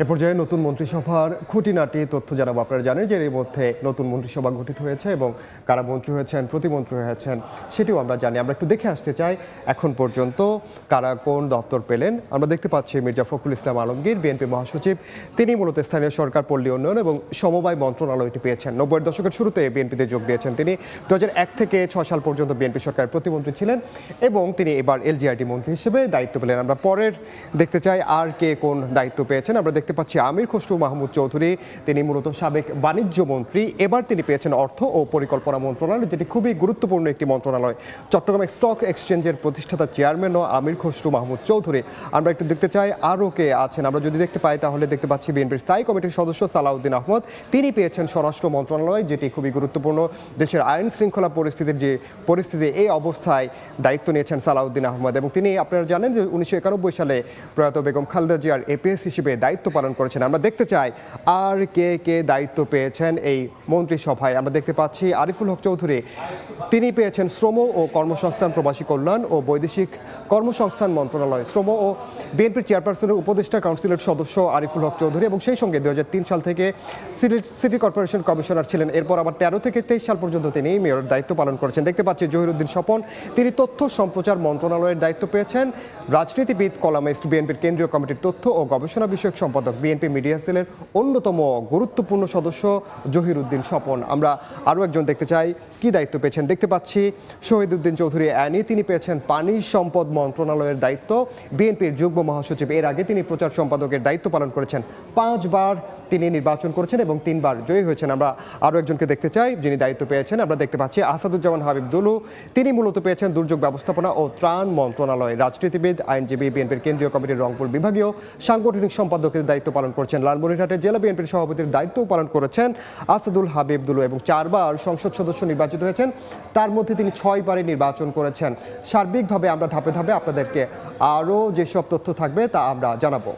এ পর্যায়ে নতুন মন্ত্রিসভার খুঁটিনাটি তথ্য জানাবো। আপনারা জানেন যে এর মধ্যে নতুন মন্ত্রিসভা গঠিত হয়েছে এবং কারা মন্ত্রী হয়েছেন, প্রতিমন্ত্রী হয়েছেন সেটিও আমরা জানি। আমরা একটু দেখে আসতে চাই এখন পর্যন্ত কারা কোন দপ্তর পেলেন। আমরা দেখতে পাচ্ছি মির্জা ফখরুল ইসলাম আলমগীর, বিএনপি মহাসচিব, তিনি মূলত স্থানীয় সরকার, পল্লী উন্নয়ন এবং সমবায় মন্ত্রণালয়টি পেয়েছেন। 90-এর দশকের শুরুতে বিএনপিতে যোগ দিয়েছেন তিনি। 2001 থেকে 6 সাল পর্যন্ত বিএনপি সরকারের প্রতিমন্ত্রী ছিলেন এবং তিনি এবার এলজিআরডি মন্ত্রী হিসেবে দায়িত্ব পেলেন। আমরা পরের দেখতে চাই আর কে কোন দায়িত্ব পেয়েছেন। আমরা দেখতে পাচ্ছি আমির খসরু মাহমুদ চৌধুরী, তিনি মূলত সাবেক বাণিজ্য মন্ত্রী, এবার তিনি পেয়েছেন অর্থ ও পরিকল্পনা মন্ত্রণালয়, যেটি খুবই গুরুত্বপূর্ণ একটি মন্ত্রণালয়। চট্টগ্রাম স্টক এক্সচেঞ্জের প্রতিষ্ঠাতা চেয়ারম্যানও আমির খসরু মাহমুদ চৌধুরী। আমরা একটু দেখতে চাই আরও কে আছেন। আমরা যদি দেখতে পাই তাহলে দেখতে পাচ্ছি বিএনপির স্থায়ী কমিটির সদস্য সালাউদ্দিন আহমদ, তিনি পেয়েছেন স্বরাষ্ট্র মন্ত্রণালয়, যেটি খুবই গুরুত্বপূর্ণ। দেশের আইন শৃঙ্খলা পরিস্থিতির যে পরিস্থিতি, এই অবস্থায় দায়িত্ব নিয়েছেন সালাউদ্দিন আহমদ এবং তিনি, আপনারা জানেন যে 1991 সালে প্রয়াত বেগম খালেদা জিয়ার এপিএস হিসেবে দায়িত্ব পালন করেছেন। আমরা দেখতে চাই আর কে কে দায়িত্ব পেয়েছেন এই মন্ত্রিসভায়। আমরা দেখতে পাচ্ছি আরিফুল হক চৌধুরী, তিনি পেয়েছেন শ্রম ও কর্মসংস্থান, প্রবাসী কল্যাণ ও বৈদেশিক কর্মসংস্থান মন্ত্রণালয়, শ্রম ও বিএনপির চেয়ারপারসনের উপদেষ্টা কাউন্সিলের সদস্য আরিফুল হক চৌধুরী এবং সেই সঙ্গে 2003 সাল থেকে সিটি কর্পোরেশন কমিশনার ছিলেন। এরপর আবার 13 থেকে 23 সাল পর্যন্ত তিনি মেয়রের দায়িত্ব পালন করেছেন। দেখতে পাচ্ছি জহিরুদ্দিন স্বপন, তিনি তথ্য সম্প্রচার মন্ত্রণালয়ের দায়িত্ব পেয়েছেন। রাজনীতিবিদ, কলামিস্ট, বিএনপির কেন্দ্রীয় কমিটির তথ্য ও গবেষণা বিষয়ক সম্পাদক, বিএনপি মিডিয়া সেলের অন্যতম গুরুত্বপূর্ণ সদস্য জহিরুদ্দিন স্বপন। আমরা আরও একজন দেখতে চাই কি দায়িত্ব পেয়েছেন। দেখতে পাচ্ছি শহীদুদ্দিন চৌধুরী অ্যানি, তিনি পেয়েছেন পানি সম্পদ মন্ত্রণালয়ের দায়িত্ব, বিএনপির যুগ্ম মহাসচিব। এর আগে তিনি প্রচার সম্পাদকের দায়িত্ব পালন করেছেন। 5 বার তিনি নির্বাচন করেছেন এবং 3 বার জয়ী হয়েছেন। আমরা আরও একজনকে দেখতে চাই যিনি দায়িত্ব পেয়েছেন। আমরা দেখতে পাচ্ছি আসাদুজ্জামান হাবিব দুলু, তিনি মূলত পেয়েছেন দুর্যোগ ব্যবস্থাপনা ও ত্রাণ মন্ত্রণালয়। রাজনীতিবিদ, আইনজীবী, বিএনপির কেন্দ্রীয় কমিটির রংপুর বিভাগীয় সাংগঠনিক সম্পাদকের দায়িত্ব পালন করেছেন। লালমনিরহাটের জেলা বিএনপির সভাপতির দায়িত্বও পালন করেছেন আসাদুল হাবিব দুলু এবং 4 বার সংসদ সদস্য নির্বাচিত হয়েছেন। তার মধ্যে তিনি 6 বারে নির্বাচন করেছেন। সার্বিকভাবে আমরা ধাপে ধাপে আপনাদেরকে আরও যেসব তথ্য থাকবে তা আমরা জানাবো।